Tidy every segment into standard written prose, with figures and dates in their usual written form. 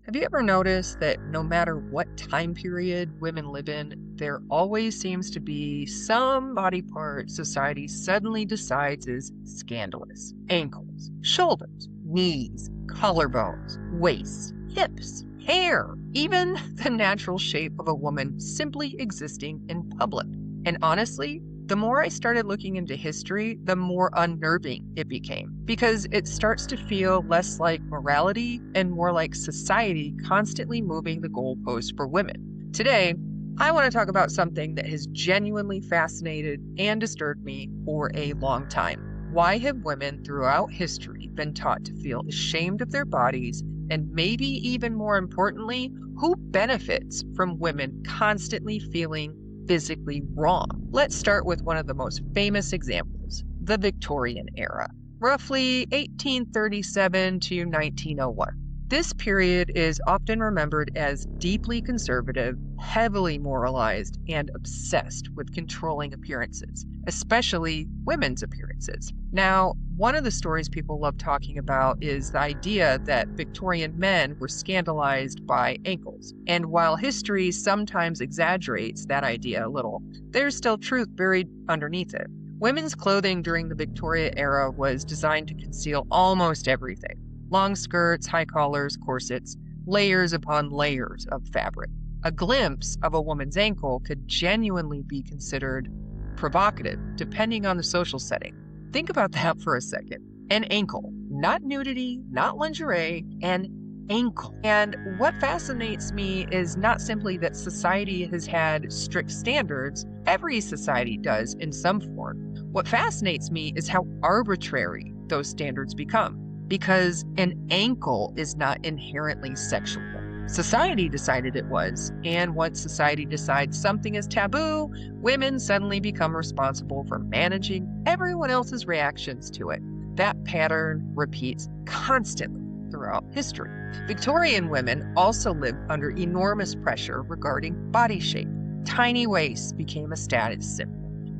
Have you ever noticed that no matter what time period women live in, there always seems to be some body part society suddenly decides is scandalous? Ankles, shoulders, knees, collarbones, waists, hips, hair, even the natural shape of a woman simply existing in public. And honestly, the more I started looking into history, the more unnerving it became because it starts to feel less like morality and more like society constantly moving the goalpost for women. Today, I want to talk about something that has genuinely fascinated and disturbed me for a long time. Why have women throughout history been taught to feel ashamed of their bodies? And maybe even more importantly, who benefits from women constantly feeling physically wrong? Let's start with one of the most famous examples, the Victorian era, roughly 1837 to 1901. This period is often remembered as deeply conservative, heavily moralized, and obsessed with controlling appearances, especially women's appearances. Now, one of the stories people love talking about is the idea that Victorian men were scandalized by ankles. And while history sometimes exaggerates that idea a little, there's still truth buried underneath it. Women's clothing during the Victoria era was designed to conceal almost everything. Long skirts, high collars, corsets, layers upon layers of fabric. A glimpse of a woman's ankle could genuinely be considered provocative, depending on the social setting. Think about that for a second. An ankle, not nudity, not lingerie, an ankle. And what fascinates me is not simply that society has had strict standards, every society does in some form. What fascinates me is how arbitrary those standards become, because an ankle is not inherently sexual. Society decided it was, and once society decides something is taboo, women suddenly become responsible for managing everyone else's reactions to it. That pattern repeats constantly throughout history. Victorian women also lived under enormous pressure regarding body shape. Tiny waists became a status symbol.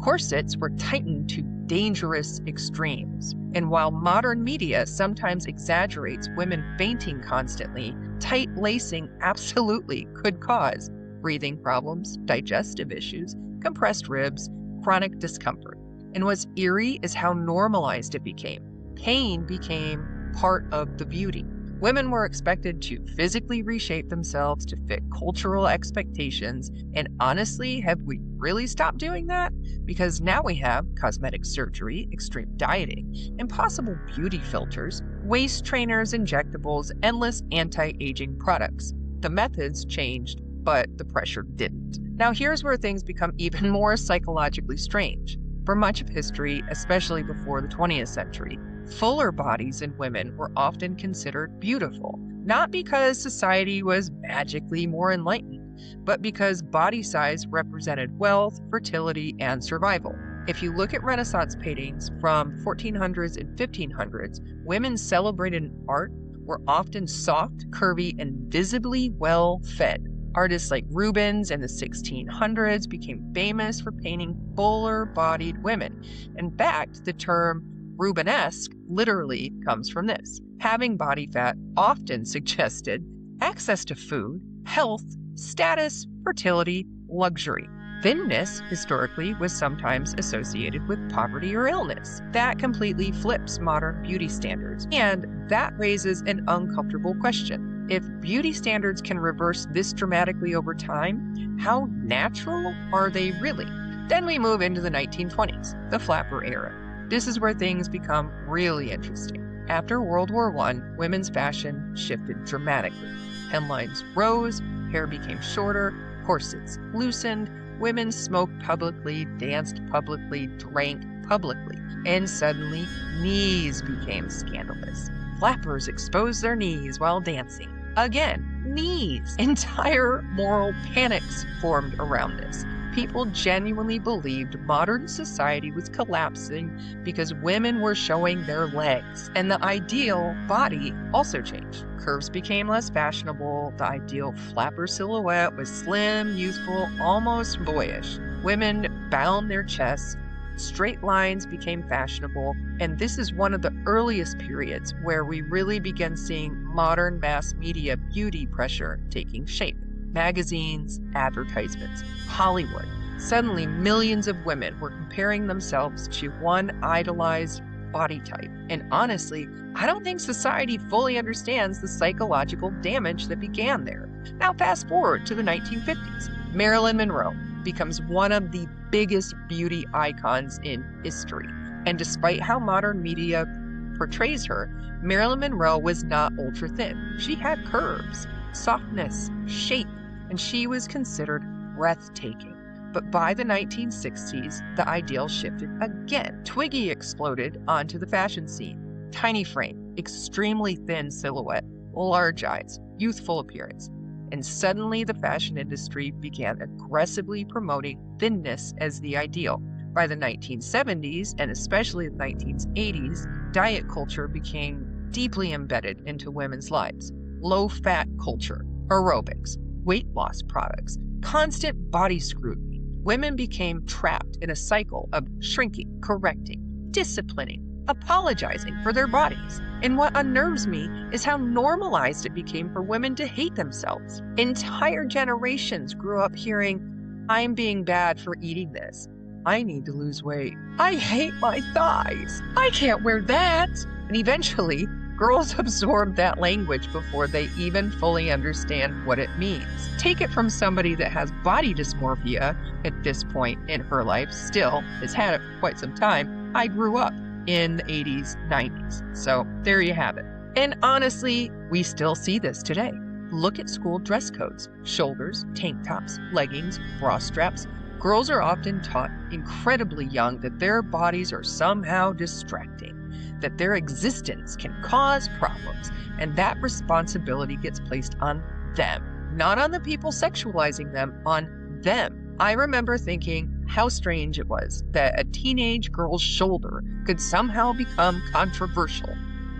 Corsets were tightened to dangerous extremes. And while modern media sometimes exaggerates women fainting constantly, tight lacing absolutely could cause breathing problems, digestive issues, compressed ribs, chronic discomfort. And what's eerie is how normalized it became. Pain became part of the beauty. Women were expected to physically reshape themselves to fit cultural expectations, and honestly, have we really stopped doing that? Because now we have cosmetic surgery, extreme dieting, impossible beauty filters, waist trainers, injectables, endless anti-aging products. The methods changed, but the pressure didn't. Now here's where things become even more psychologically strange. For much of history, especially before the 20th century, fuller bodies in women were often considered beautiful, not because society was magically more enlightened, but because body size represented wealth, fertility, and survival. If you look at Renaissance paintings from 1400s and 1500s, women celebrated in art were often soft, curvy, and visibly well-fed. Artists like Rubens in the 1600s became famous for painting fuller-bodied women. In fact, the term Rubenesque literally comes from this. Having body fat often suggested access to food, health, status, fertility, luxury. Thinness, historically, was sometimes associated with poverty or illness. That completely flips modern beauty standards. And that raises an uncomfortable question. If beauty standards can reverse this dramatically over time, how natural are they really? Then we move into the 1920s, the flapper era. This is where things become really interesting. After World War I, women's fashion shifted dramatically. Hemlines rose, hair became shorter, corsets loosened, women smoked publicly, danced publicly, drank publicly, and suddenly knees became scandalous. Flappers exposed their knees while dancing. Again, knees. Entire moral panics formed around this. People genuinely believed modern society was collapsing because women were showing their legs. And the ideal body also changed. Curves became less fashionable. The ideal flapper silhouette was slim, youthful, almost boyish. Women bound their chests, straight lines became fashionable, and this is one of the earliest periods where we really begin seeing modern mass media beauty pressure taking shape. Magazines, advertisements, Hollywood. Suddenly, millions of women were comparing themselves to one idolized body type. And honestly, I don't think society fully understands the psychological damage that began there. Now, fast forward to the 1950s. Marilyn Monroe becomes one of the biggest beauty icons in history. And despite how modern media portrays her, Marilyn Monroe was not ultra thin. She had curves, softness, shape, and she was considered breathtaking. But by the 1960s, the ideal shifted again. Twiggy exploded onto the fashion scene. Tiny frame, extremely thin silhouette, large eyes, youthful appearance. And suddenly the fashion industry began aggressively promoting thinness as the ideal. By the 1970s, and especially the 1980s, diet culture became deeply embedded into women's lives. Low-fat culture, aerobics, weight loss products, constant body scrutiny. Women became trapped in a cycle of shrinking, correcting, disciplining, apologizing for their bodies. And what unnerves me is how normalized it became for women to hate themselves. Entire generations grew up hearing, "I'm being bad for eating this. I need to lose weight. I hate my thighs. I can't wear that." And eventually, girls absorb that language before they even fully understand what it means. Take it from somebody that has body dysmorphia at this point in her life, still has had it for quite some time. I grew up in the 80s, 90s. So there you have it. And honestly, we still see this today. Look at school dress codes, shoulders, tank tops, leggings, bra straps. Girls are often taught incredibly young that their bodies are somehow distracting, that their existence can cause problems, and that responsibility gets placed on them, not on the people sexualizing them, on them. I remember thinking how strange it was that a teenage girl's shoulder could somehow become controversial.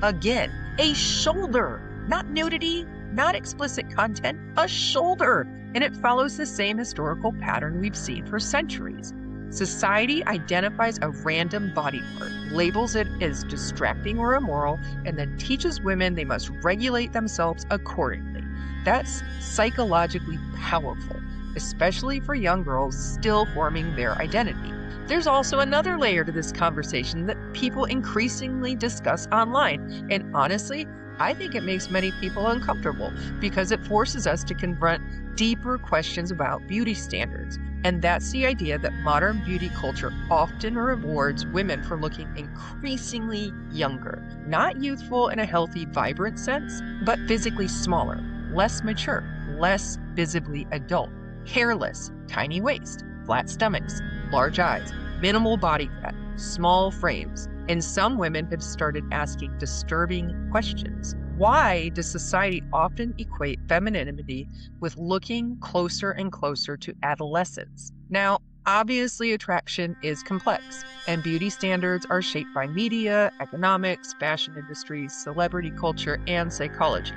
Again, a shoulder, not nudity, not explicit content, a shoulder. And it follows the same historical pattern we've seen for centuries. Society identifies a random body part, labels it as distracting or immoral, and then teaches women they must regulate themselves accordingly. That's psychologically powerful, especially for young girls still forming their identity. There's also another layer to this conversation that people increasingly discuss online, and honestly, I think it makes many people uncomfortable because it forces us to confront deeper questions about beauty standards. And that's the idea that modern beauty culture often rewards women for looking increasingly younger. Not youthful in a healthy, vibrant sense, but physically smaller, less mature, less visibly adult, hairless, tiny waist, flat stomachs, large eyes, minimal body fat, small frames. And some women have started asking disturbing questions. Why does society often equate femininity with looking closer and closer to adolescence? Now, obviously, attraction is complex, and beauty standards are shaped by media, economics, fashion industries, celebrity culture, and psychology.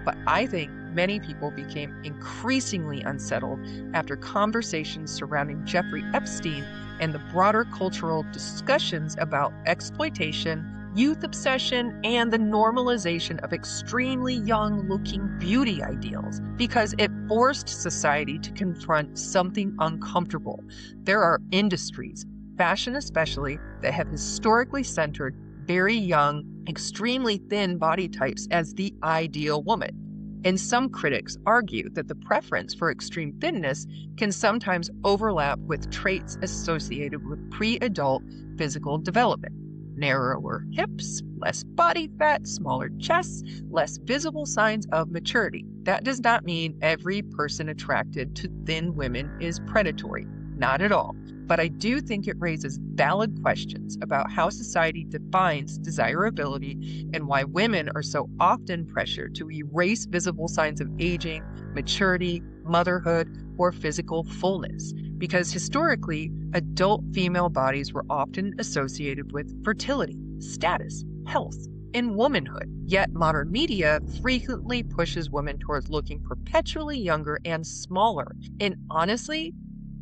But I think many people became increasingly unsettled after conversations surrounding Jeffrey Epstein and the broader cultural discussions about exploitation, youth obsession, and the normalization of extremely young-looking beauty ideals, because it forced society to confront something uncomfortable. There are industries, fashion especially, that have historically centered very young, extremely thin body types as the ideal woman. And some critics argue that the preference for extreme thinness can sometimes overlap with traits associated with pre-adult physical development. Narrower hips, less body fat, smaller chests, less visible signs of maturity. That does not mean every person attracted to thin women is predatory. Not at all. But I do think it raises valid questions about how society defines desirability and why women are so often pressured to erase visible signs of aging, maturity, motherhood, or physical fullness. Because historically, adult female bodies were often associated with fertility, status, health, and womanhood. Yet modern media frequently pushes women towards looking perpetually younger and smaller. And honestly,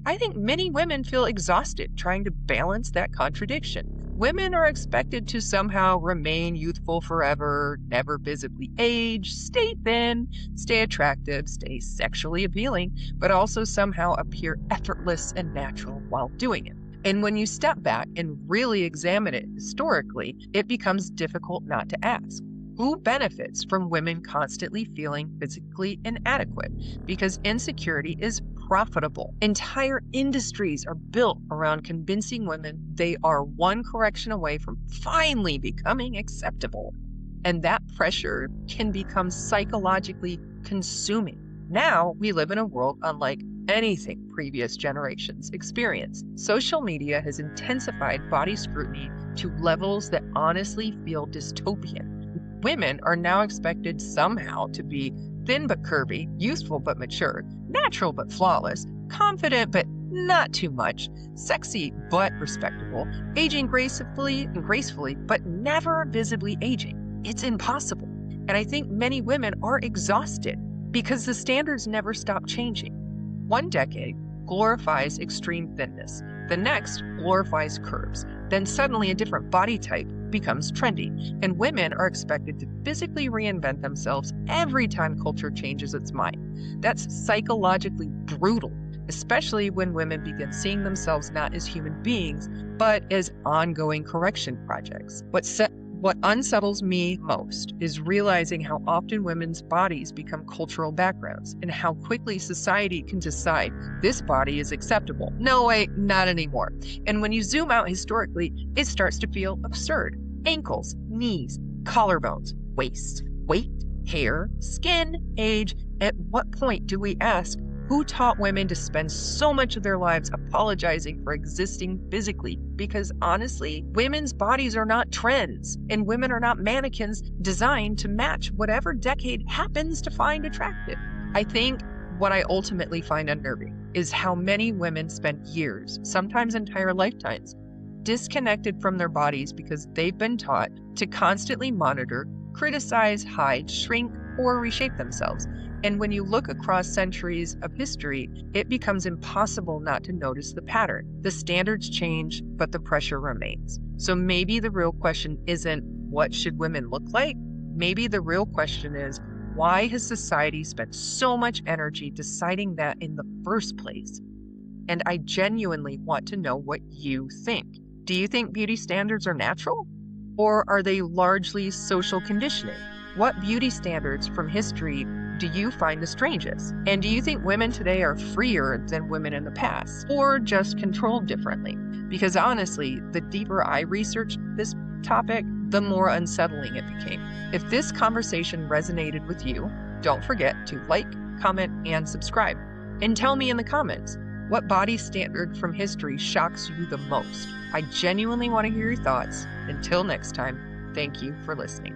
I think many women feel exhausted trying to balance that contradiction. Women are expected to somehow remain youthful forever, never visibly age, stay thin, stay attractive, stay sexually appealing, but also somehow appear effortless and natural while doing it. And when you step back and really examine it historically, it becomes difficult not to ask. Who benefits from women constantly feeling physically inadequate? Because insecurity is profitable. Entire industries are built around convincing women they are one correction away from finally becoming acceptable. And that pressure can become psychologically consuming. Now we live in a world unlike anything previous generations experienced. Social media has intensified body scrutiny to levels that honestly feel dystopian. Women are now expected somehow to be thin but curvy, youthful but mature, natural but flawless, confident but not too much, sexy but respectable, aging gracefully, but never visibly aging. It's impossible. And I think many women are exhausted because the standards never stop changing. One decade glorifies extreme thinness. The next glorifies curves. Then suddenly a different body type becomes trendy, and women are expected to physically reinvent themselves every time culture changes its mind. That's psychologically brutal, especially when women begin seeing themselves not as human beings, but as ongoing correction projects. What unsettles me most is realizing how often women's bodies become cultural backgrounds and how quickly society can decide this body is acceptable. No, wait, not anymore. And when you zoom out historically, it starts to feel absurd. Ankles, knees, collarbones, waist, weight, hair, skin, age. At what point do we ask, who taught women to spend so much of their lives apologizing for existing physically? Because honestly, women's bodies are not trends, and women are not mannequins designed to match whatever decade happens to find attractive. I think what I ultimately find unnerving is how many women spend years, sometimes entire lifetimes, disconnected from their bodies because they've been taught to constantly monitor, criticize, hide, shrink, or reshape themselves. And when you look across centuries of history, it becomes impossible not to notice the pattern. The standards change, but the pressure remains. So maybe the real question isn't, what should women look like? Maybe the real question is, why has society spent so much energy deciding that in the first place? And I genuinely want to know what you think. Do you think beauty standards are natural? Or are they largely social conditioning? What beauty standards from history do you find the strangest? And do you think women today are freer than women in the past, or just controlled differently? Because honestly, the deeper I researched this topic, the more unsettling it became. If this conversation resonated with you, don't forget to like, comment, and subscribe. And tell me in the comments, what body standard from history shocks you the most? I genuinely want to hear your thoughts. Until next time, thank you for listening.